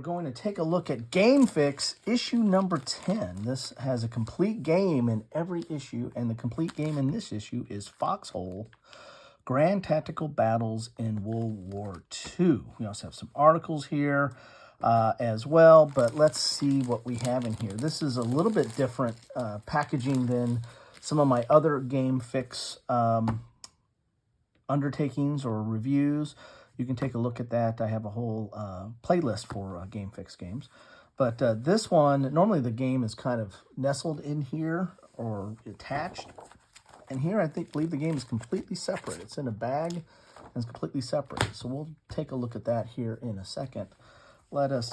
we're going to take a look at Game Fix issue number 10. This has a complete game in every issue, and the complete game in this issue is Foxhole, Grand Tactical Battles in World War II. We also have some articles here as well, but let's see what we have in here. This is a little bit different packaging than some of my other Game Fix undertakings or reviews. You can take a look at that. I have a whole playlist for Game Fix games. But this one, normally the game is kind of nestled in here or attached. And here I believe the game is completely separate. It's in a bag and it's completely separate. So we'll take a look at that here in a second. Let us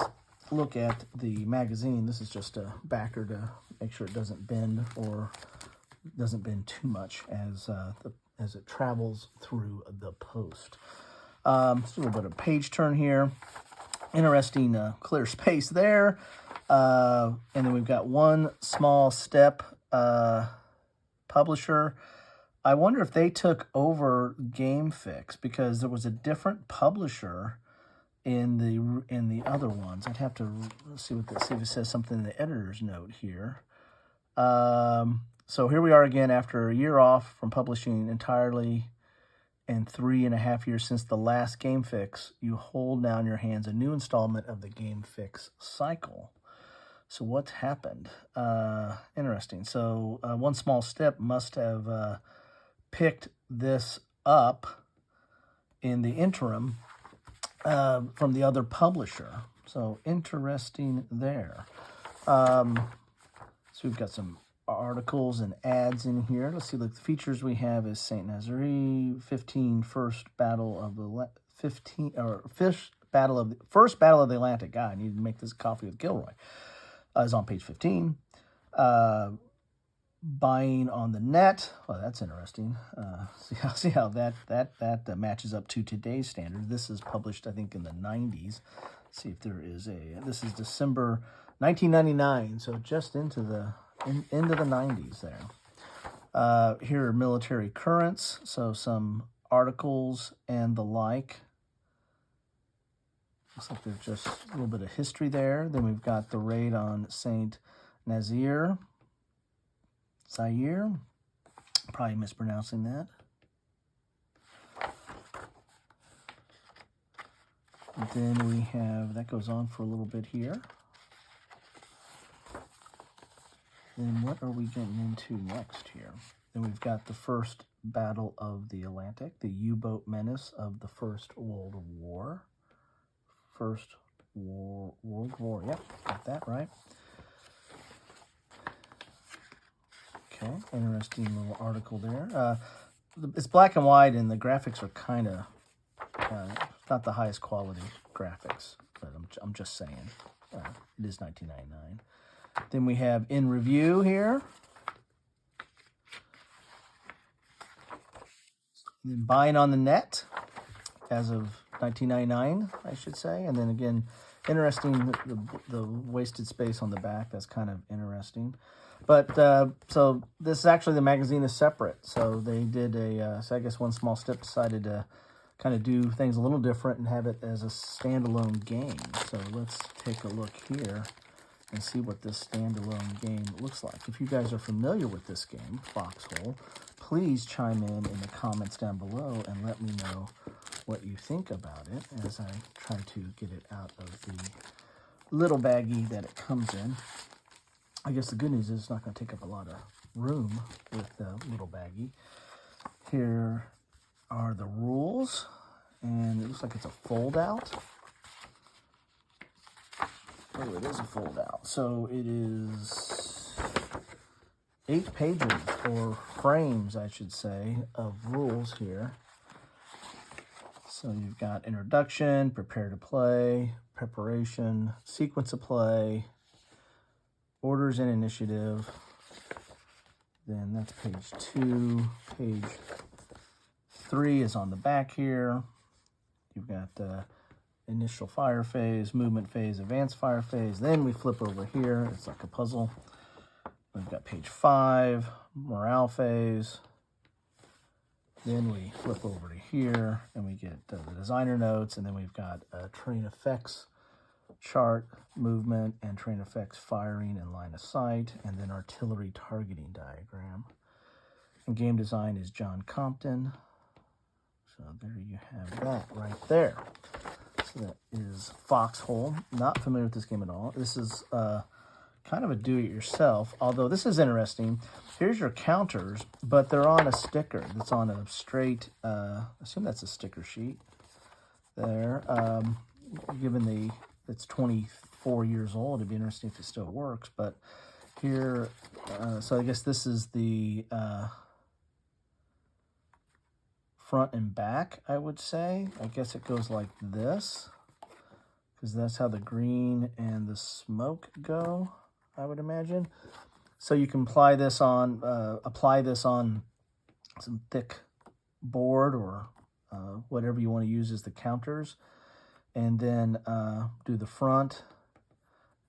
look at the magazine. This is just a backer to make sure it doesn't bend or doesn't bend too much as it travels through the post. Just a little bit of page turn here. Interesting clear space there. And then we've got One Small Step publisher. I wonder if they took over Game Fix because there was a different publisher in the other ones. I'd have to see if it says something in the editor's note here. So here we are again after a year off from publishing entirely. And 3.5 years since the last Game Fix, you hold now in your hands a new installment of the Game Fix cycle. So what's happened? Interesting. So One Small Step must have picked this up in the interim from the other publisher. So interesting there. So we've got some articles and ads in here. Let's see. Look, the features we have is Saint Nazaire, first battle of the Atlantic. God, I need to make this coffee with Gilroy. Is on page 15. Buying on the net. Well, that's interesting. See how that matches up to today's standard. This is published, I think, in the 90s. Let's see if there is this is December 1999, so just into the 90s there. Here are military currents, so some articles and the like. Looks like there's just a little bit of history there. Then we've got the raid on Saint Nazaire. Zaire. Probably mispronouncing that. And then we have, that goes on for a little bit here. Then what are we getting into next here? Then we've got the first battle of the Atlantic, the U-boat menace of the First World War. World War, yep, got that right. Okay, interesting little article there. It's black and white, and the graphics are kind of not the highest quality graphics, but I'm just saying. It is 1999. Then we have in review here. Then buying on the net as of 1999, I should say. And then again, interesting, the wasted space on the back. That's kind of interesting. But so this actually, the magazine is separate. So they did so I guess One Small Step decided to kind of do things a little different and have it as a standalone game. So let's take a look here and see what this standalone game looks like. If you guys are familiar with this game, Foxhole, please chime in the comments down below and let me know what you think about it as I try to get it out of the little baggie that it comes in. I guess the good news is it's not going to take up a lot of room with the little baggie. Here are the rules, and it looks like it's a fold-out. Oh, it is a fold-out. So it is 8 pages, or frames, I should say, of rules here. So you've got introduction, prepare to play, preparation, sequence of play, orders and initiative. Then that's page 2. Page 3 is on the back here. You've got initial fire phase, movement phase, advanced fire phase. Then we flip over here. It's like a puzzle. We've got page 5, morale phase. Then we flip over to here, and we get the designer notes, and then we've got train effects chart, movement, and train effects, firing, and line of sight, and then artillery targeting diagram. And game design is John Compton. So there you have that right there. So that is Foxhole. Not familiar with this game at all. This is kind of a do-it-yourself, although this is interesting. Here's your counters, but they're on a sticker that's on a straight, I assume that's a sticker sheet there. Given it's 24 years old, it'd be interesting if it still works, but here, so I guess this is the front and back, I would say. I guess it goes like this, because that's how the green and the smoke go, I would imagine. So you can apply this on some thick board or whatever you want to use as the counters, and then do the front.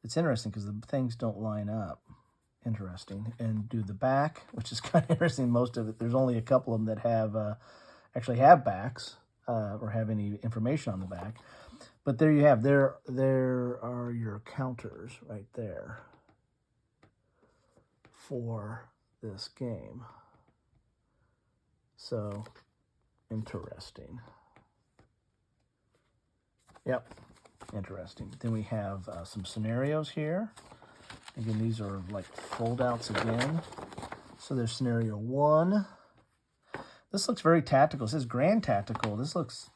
It's interesting because the things don't line up. Interesting. And do the back, which is kind of interesting. Most of it, there's only a couple of them that have actually have backs or have any information on the back. But there you have, there are your counters right there for this game. So, interesting. Yep, interesting. Then we have some scenarios here. Again, these are like fold-outs again. So there's scenario 1. This looks very tactical. It says Grand Tactical. This looks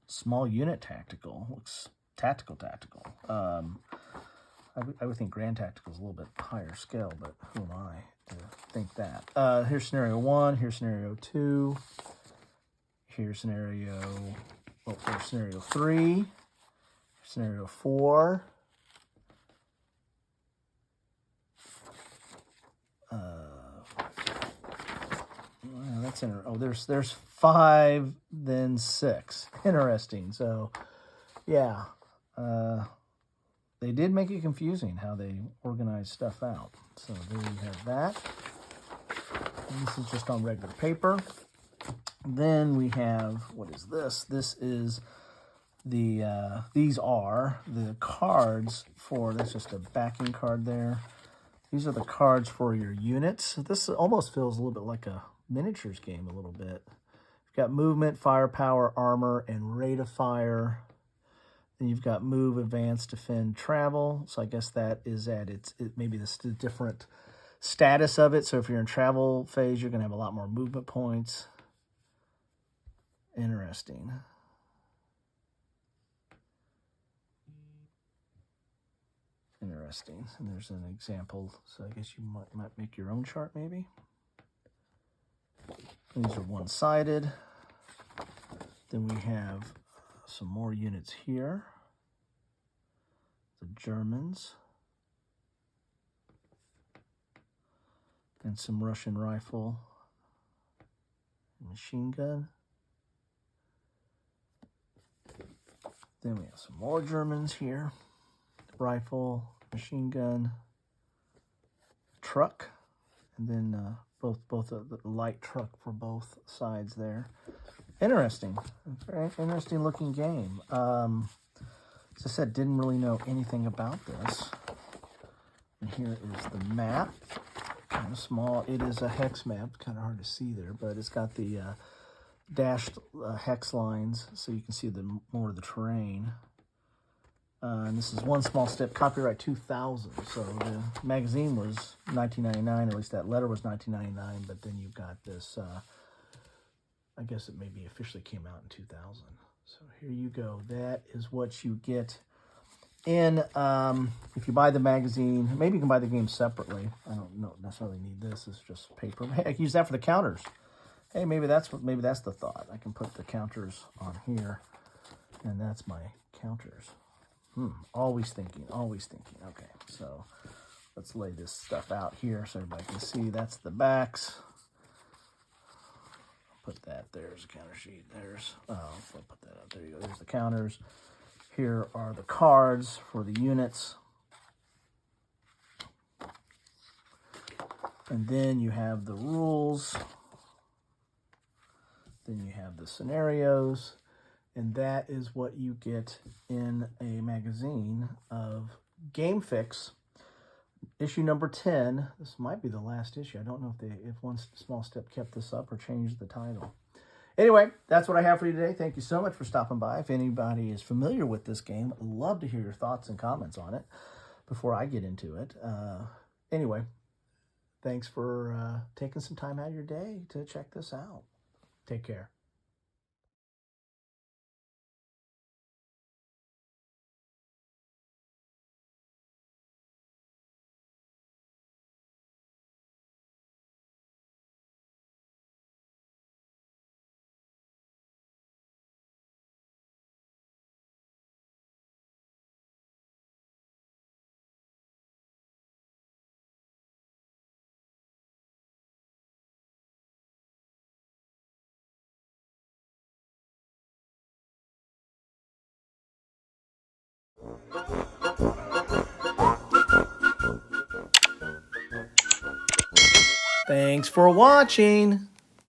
small unit tactical. Looks tactical. I would think Grand Tactical is a little bit higher scale, but who am I to think that? Here's scenario 1. Here's scenario 2. Here's scenario 3. Scenario 4. That's oh, there's 5, then 6. Interesting. So, yeah, they did make it confusing how they organize stuff out. So there you have that. And this is just on regular paper. Then we have, what is this? This is these are the cards for, that's just a backing card there. These are the cards for your units. This almost feels a little bit like a miniatures game a little bit. You've got movement, firepower, armor, and rate of fire. Then you've got move, advance, defend, travel. So I guess that is at maybe the different status of it. So if you're in travel phase, you're going to have a lot more movement points. Interesting. Interesting. And there's an example. So I guess you might make your own chart maybe. These are one-sided. Then we have some more units here. The Germans. And some Russian rifle. Machine gun. Then we have some more Germans here. Rifle, machine gun, truck, and then both the light truck for both sides there. Interesting, very interesting looking game. As I said, didn't really know anything about this. And here is the map, kind of small. It is a hex map, kind of hard to see there, but it's got the dashed hex lines, so you can see more of the terrain. And this is One Small Step, copyright 2000. So the magazine was 1999, or at least that letter was 1999. But then you've got this, I guess it maybe officially came out in 2000. So here you go. That is what you get in, if you buy the magazine. Maybe you can buy the game separately. I don't necessarily need this. It's just paper. Hey, I can use that for the counters. Hey, maybe that's the thought. I can put the counters on here, and that's my counters. Always thinking. Okay, so let's lay this stuff out here so everybody can see. That's the backs. Put that, there's a counter sheet. I'll put that up. There you go. There's the counters. Here are the cards for the units. And then you have the rules. Then you have the scenarios. And that is what you get in a magazine of Game Fix, issue number 10. This might be the last issue. I don't know if One Small Step kept this up or changed the title. Anyway, that's what I have for you today. Thank you so much for stopping by. If anybody is familiar with this game, I'd love to hear your thoughts and comments on it before I get into it. Anyway, thanks for taking some time out of your day to check this out. Take care. Thanks for watching.